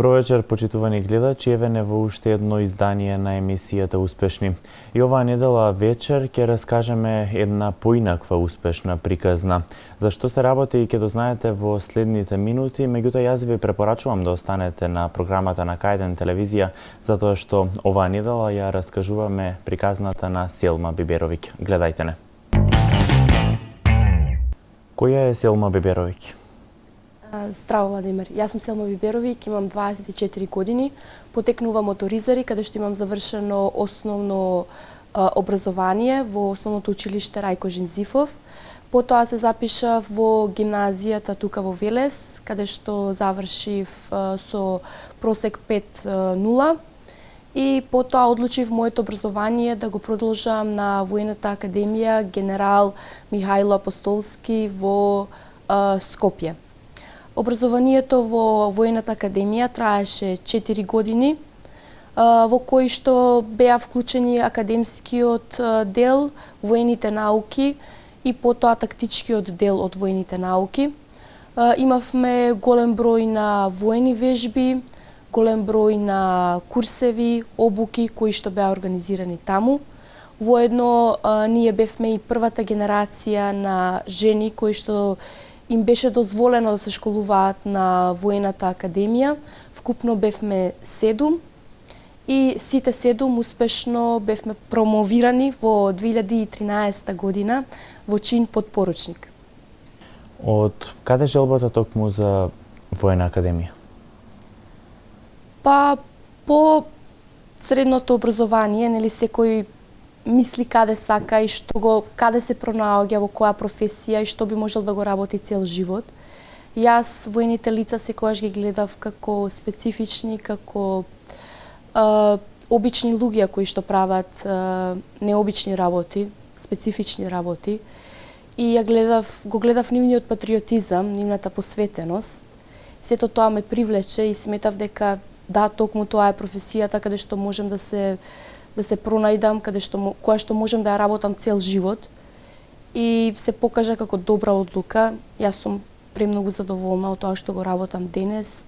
Добро вечер, почитувани гледачи, еве не во уште едно издание на емисијата Успешни. И оваа недела вечер ќе раскажеме една поинаква успешна приказна. За што се работи и ќе дознаете во следните минути, меѓутоа јас ви препорачувам да останете на програмата на К1 телевизија, затоа што оваа недела ја раскажуваме приказната на Селма Биберовиќ. Гледајте не. Која е Селма Биберовиќ? Здраво, Владимир. Јас сум Селма Биберовиќ, имам 24 години, потекнувам од Оризари, каде што имам завршено основно образование во основното училиште Рајко Жензифов. Потоа се запишав во гимназијата тука во Велес, каде што завршив со просек 5.0 и потоа одлучив моето образование да го продолжам на Воената академија Генерал Михајло Апостолски во Скопје. Образованието во Воената академија траеше 4 години, во кои што беа вклучени академскиот дел, воените науки и потоа тактичкиот дел од воените науки. Имавме голем број на воени вежби, голем број на курсеви, обуки кои што беа организирани таму. Воедно ние бевме и првата генерација на жени кои што им беше дозволено да се школуваат на Воената академија. Вкупно бевме 7 и сите 7 успешно бевме промовирани во 2013 година во чин подпоручник. Од каде желбата токму за Воена академија? Па по средното образование, нели секој мисли каде сака и каде се пронаоѓа во која професија и што би можел да го работи цел живот. Јас воените лица секогаш ги гледав како специфични, како обични луѓе кои што прават необични работи, специфични работи. И го гледав нивниот патриотизам, нивната посветеност. Сето тоа ме привлече и сметав дека да, токму тоа е професијата каде што можем да се пронајдам, која што можем да ја работам цел живот. И се покажа како добра одлука. Јас сум премногу задоволна од тоа што го работам денес.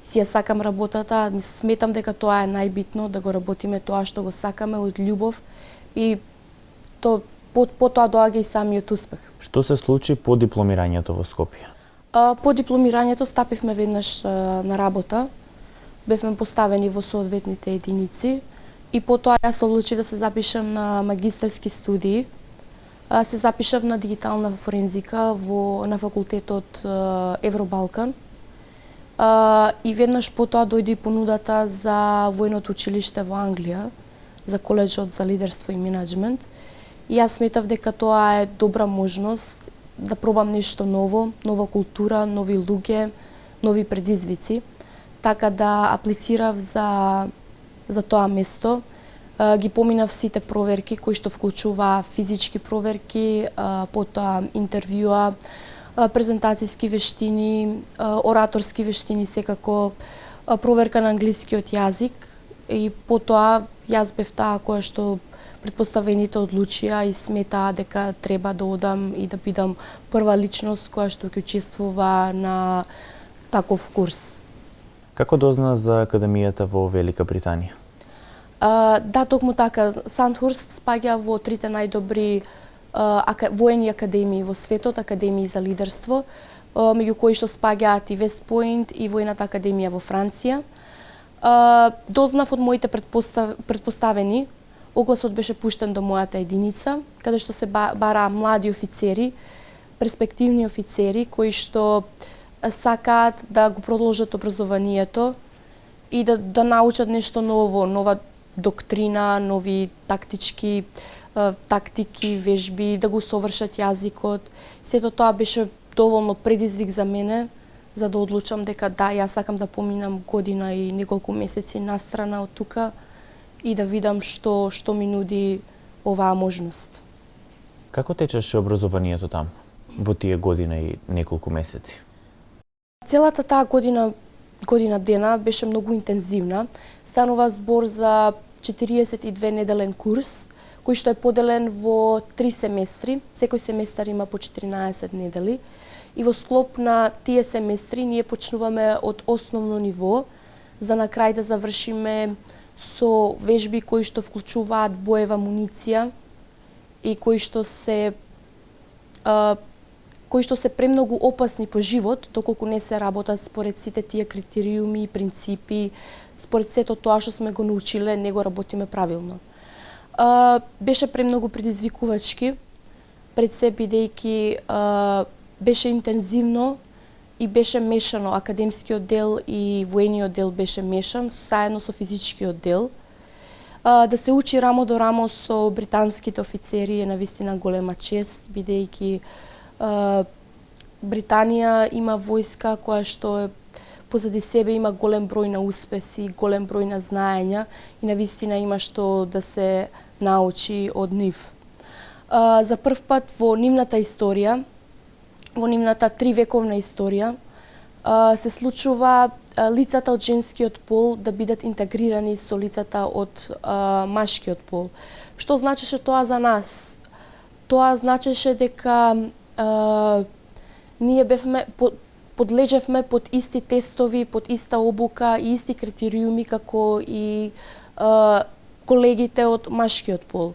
Си ја сакам работата, сметам дека тоа е најбитно, да го работиме тоа што го сакаме од љубов и по тоа доаѓа и самиот успех. Што се случи по дипломирањето во Скопје? По дипломирањето стапивме веднаш на работа. Бевме поставени во соодветните единици. И потоа јас одлучив да се запишам на магистарски студии. Се запишав на дигитална форензика на факултетот Евробалкан. И веднаш потоа дојде и понудата за военото училиште во Англија, за коледжот за лидерство и менеджмент. И јас сметав дека тоа е добра можност да пробам нешто ново, нова култура, нови луѓе, нови предизвици. Така да аплицирав за тоа место. Ги поминав сите проверки кои што вклучува физички проверки, потоа интервјуа, презентацијски вештини, ораторски вештини, секако проверка на англискиот јазик и потоа јас бев таа која што претпоставените одлучија и сметаа дека треба да одам и да бидам прва личност која што ќе учествува на таков курс. Како дозна за академијата во Велика Британија? Да, токму така. Сандхурст спаѓа во трите најдобри воени академии во светот, академии за лидерство, меѓу кои што спаѓаат и Вест Поинт и Воената академија во Франција. Дознав од моите претпоставени, огласот беше пуштен до мојата единица, каде што се бараа млади офицери, перспективни офицери кои што сакаат да го продолжат образованието и да научат нешто ново, нова доктрина, нови тактички тактики, вежби, да го совршат јазикот. Сето тоа беше доволно предизвик за мене, за да одлучам дека да, јас сакам да поминам година и неколку месеци настрана од тука и да видам што ми нуди оваа можност. Како течеше образованието таму во тие година и неколку месеци? Целата таа година дена беше многу интензивна. Станува збор за 42 неделен курс, кој што е поделен во 3 семестри. Секој семестар има по 14 недели. И во склоп на тие семестри ние почнуваме од основно ниво, за на крај да завршиме со вежби кои што вклучуваат боева муниција и кои што се премногу опасни по живот, доколку не се работат според сите тие критериуми и принципи, според сето тоа што сме го научиле, не го работиме правилно. Беше премногу предизвикувачки, пред се бидејќи беше интензивно и беше мешано, академскиот дел и воениот дел беше мешан, заедно со физичкиот дел. Да се учи рамо до рамо со британските офицери е навистина голема чест, бидејќи Британија има војска која што е позади себе има голем број на успеси, голем број на знаења и навистина има што да се научи од нив. За прв пат во нивната историја, во нивната 3 вековна историја, се случува лицата од женскиот пол да бидат интегрирани со лицата од машкиот пол. Што значеше тоа за нас? Тоа значеше дека ние подлежевме под исти тестови, под иста обука и исти критериуми како и колегите од машкиот пол.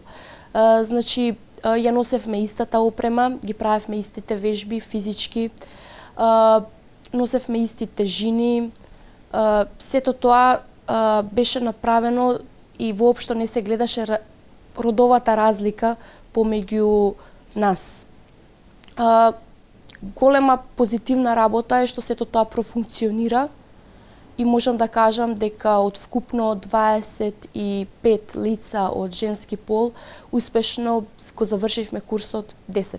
Значи, ја носевме истата опрема, ги правевме истите вежби физички, носевме исти тежини. Сето тоа беше направено и воопшто не се гледаше родовата разлика помеѓу нас. Голема позитивна работа е што сето тоа профункционира и можам да кажам дека од вкупно 25 лица од женски пол успешно го завршивме курсот 10.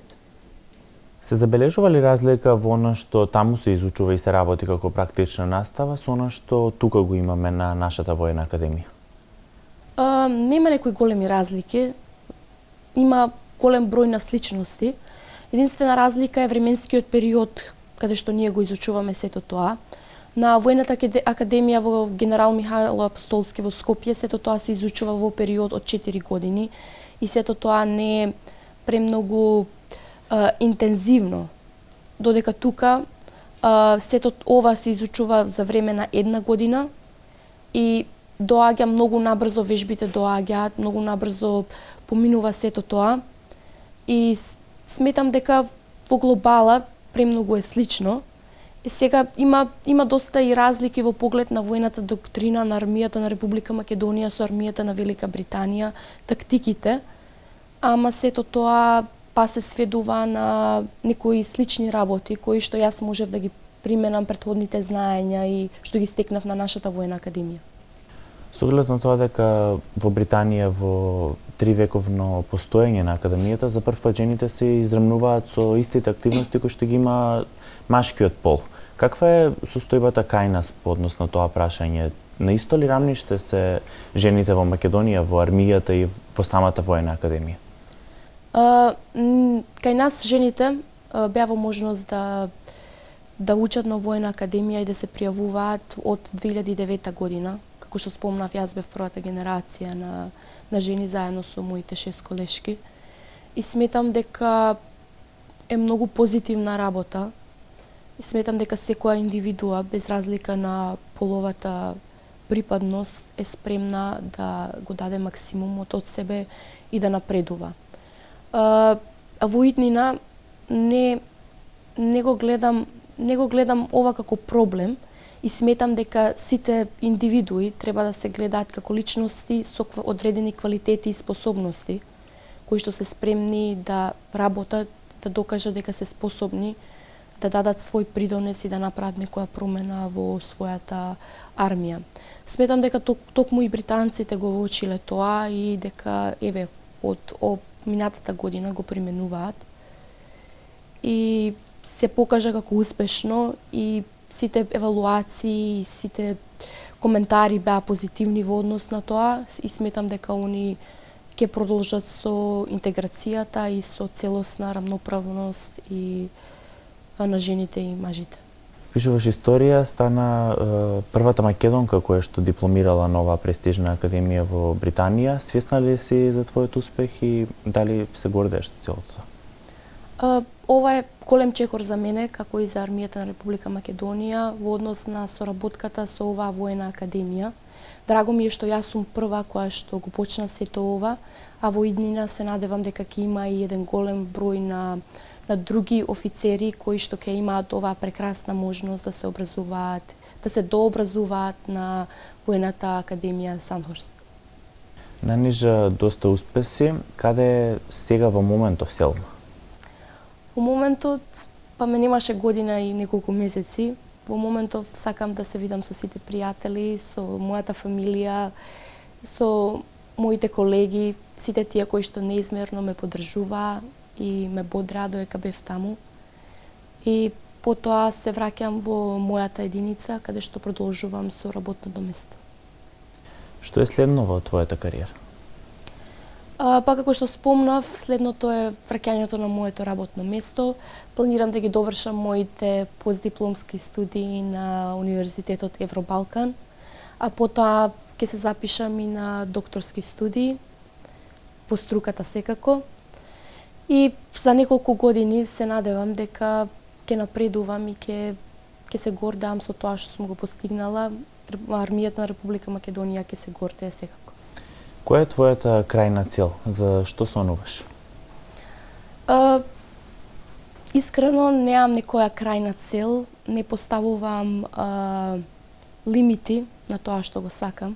Се забележува ли разлика во она што таму се изучува и се работи како практична настава со она што тука го имаме на нашата воена академија? Нема некои големи разлики. Има голем број на сличности. Единствена разлика е временскиот период каде што ние го изучуваме сето тоа. На воената академија во Генерал Михајло Апостолски во Скопје сето тоа се изучува во период од 4 години и сето тоа не е премногу интензивно, додека тука сето ова се изучува за време на 1 година и доаѓа многу набрзо, вежбите доаѓаат, многу набрзо поминува сето тоа и сметам дека во глобала премногу е слично. И сега има доста и разлики во поглед на воената доктрина на армијата на Република Македонија со армијата на Велика Британија, тактиките, ама сето тоа па се сведува на некои слични работи кои што јас можев да ги применам претходните знаења и што ги стекнав на нашата воена академија. Со оглед на тоа дека во Британија во 3 вековно постоење на академијата за прв пат жените се израмнуваат со истите активности кои што ги има машкиот пол. Каква е состојбата кај нас по однос на тоа прашање? На исто ли рамниште се жените во Македонија, во армијата и во самата воена академија? Кај нас жените беа можност да учат на воена академија и да се пријавуваат од 2009 година. Како што спомнав, јас бев првата генерација на жени заедно со моите 6 колешки. И сметам дека е многу позитивна работа. И сметам дека секоја индивидуа, без разлика на половата припадност, е спремна да го даде максимумот од себе и да напредува. Во иднина не го гледам ова како проблем и сметам дека сите индивидуи треба да се гледаат како личности со одредени квалитети и способности, кои што се спремни да работат, да докажат дека се способни да дадат свој придонес и да направат некоја промена во својата армија. Сметам дека токму и британците го воочиле тоа и дека еве од минатата година го применуваат и се покажа како успешно и сите евалуации и сите коментари беа позитивни во однос на тоа и сметам дека они ќе продолжат со интеграцијата и со целосна рамноправност и на жените и мажите. Пишуваш историја, стана првата македонка која што дипломирала на оваа престижна академија во Британија. Свесна ли си за твојот успех и дали се гордееш со целото тоа? Ова е голем чекор за мене, како и за армијата на Република Македонија, во однос на соработката со оваа воена академија. Драго ми е што јас сум прва која што го почна сето ова, а во иднина се надевам дека ќе има и еден голем број на други офицери кои што ќе имаат оваа прекрасна можност да се образуваат, да се дообразуваат на воената академија Сандхорст. Нанижа доста успеси. Каде е сега во моментов Селма? Во моментот, па ме немаше година и неколку месеци. Во моментов сакам да се видам со сите пријатели, со мојата фамилија, со моите колеги, сите тие кои што неизмерно ме поддржуваа и ме бодра додека бев таму. И потоа се враќам во мојата единица, каде што продолжувам со работното место. Што е следново од твојата кариера? Па како што спомнав, следното е враќањето на моето работно место. Планирам да ги довршам моите постдипломски студии на Универзитетот Евробалкан, а потоа ќе се запишам и на докторски студии во струката секако. И за неколку години се надевам дека ќе напредувам и ќе се гордеам со тоа што сум го постигнала. Армијата на Република Македонија ќе се гордее секако. Која е твојата крајна цел? За што сонуваш? Искрено немам некоја крајна цел, не поставувам лимити на тоа што го сакам.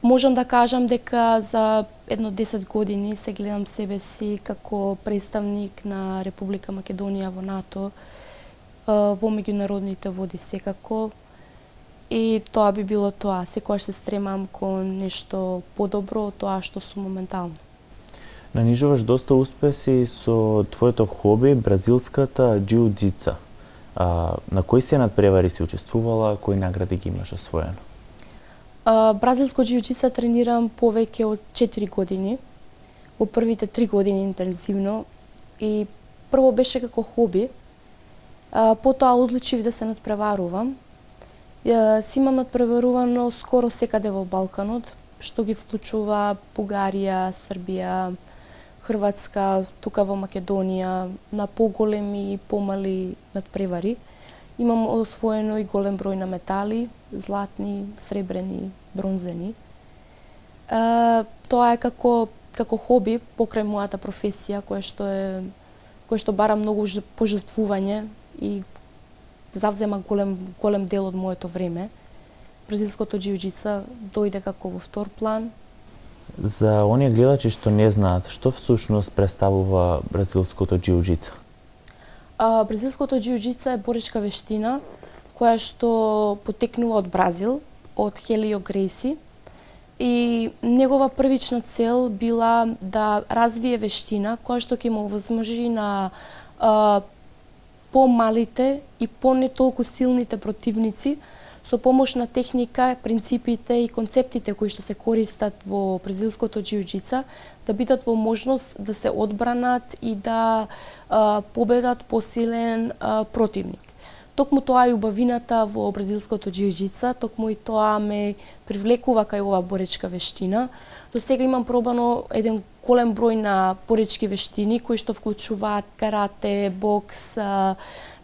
Можам да кажам дека за едно 10 години се гледам себе си како представник на Република Македонија во НАТО, во меѓународните води секако. И тоа би било тоа. Секогаш се стремам кон нешто подобро од тоа што сум моментално. Нанижуваш доста успеси со твоето хоби, бразилската џиу-џица. На кои се надпревари си учествувала, кои награди ги имаш освоено? Бразилско џиу-џица тренирам повеќе од 4 години. Во првите 3 години интензивно. И прво беше како хоби. Потоа одлучив да се надпреварувам. Си имам надпреварувано скоро секаде во Балканот, што ги вклучува Бугарија, Србија, Хрватска, тука во Македонија, на поголеми и помали надпревари. Имам освоено и голем број на метали, златни, сребрени, бронзени. Тоа е како хоби покрај мојата професија, која што бара многу пожртвување и завзема голем дел од моето време. Бразилското џиу-џица дојде како во втор план. За оние гледачи што не знаат, што всушност представува бразилското џиу-џица? Бразилското џиу-џица е боречка вештина која што потекнува од Бразил, од Хелио Грейси. И негова првична цел била да развие вештина која што ќе му овозможи на помалите и не толку силните противници со помош на техника, принципите и концептите кои што се користат во бразилското џиу-џица да бидат во можност да се одбранат и да победат посилен противник. Токму тоа е убавината во бразилското џиу-џица, токму и тоа ме привлекува кај оваа боречка вештина. До сега имам пробано еден голем број на боречки вештини кои што вклучуваат карате, бокс,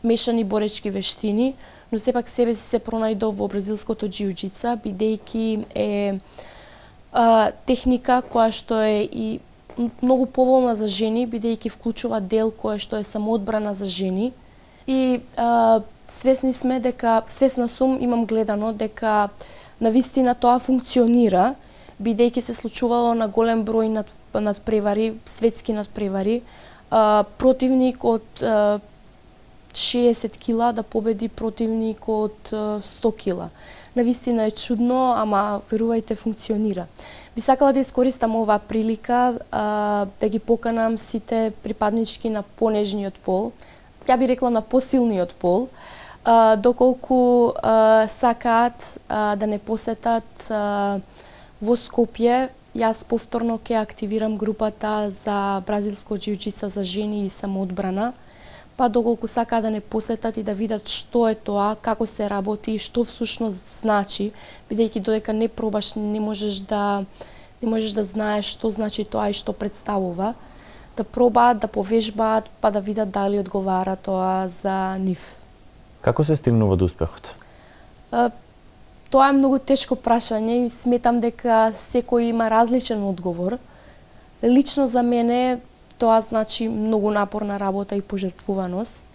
мешани боречки вештини, но сепак себе си се пронајдов во бразилското џиу-џица, бидејќи е техника која што е и многу поволна за жени, бидејќи вклучува дел кој што е самоодбрана за жени. И свесна сум, имам гледано дека навистина тоа функционира, бидејќи се случувало на голем број надпревари, светски надпревари, противник од 60 кила да победи противник од 100 кила. Навистина е чудно, ама верувајте функционира. Би сакала да искористам оваа прилика да ги поканам сите припаднички на понежниот пол, ја би рекла на посилниот пол, доколку сакаат да не посетат во Скопје. Јас повторно ќе активирам групата за бразилско џиу-џица за жени и самоодбрана, па доколку сакаат да не посетат и да видат што е тоа, како се работи и што всушност значи, бидејќи додека не пробаш не можеш да знаеш што значи тоа и што представува. да пробаат, да повежбаат, па да видат дали одговара тоа за нив. Како се стигнува до успехот? Тоа е многу тешко прашање и сметам дека секој има различен одговор. Лично за мене тоа значи многу напорна работа и пожртвуваност.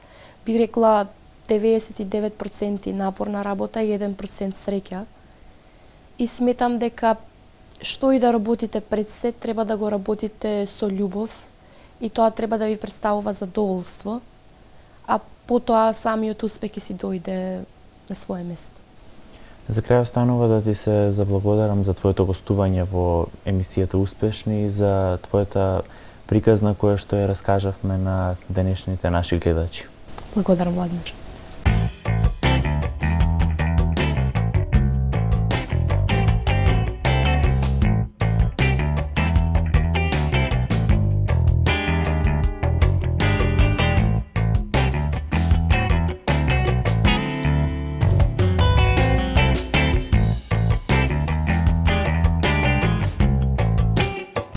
Би рекла 99% напорна работа и 1% среќа. И сметам дека што и да работите пред се, треба да го работите со љубов и тоа треба да ви представува задоволство, а потоа самиот успех ќе си дојде на свое место. За крај останува да ти се заблагодарам за твоето гостување во емисијата Успешни и за твојата приказна која што ја раскажавме на денешните наши гледачи. Благодарам, Владимир.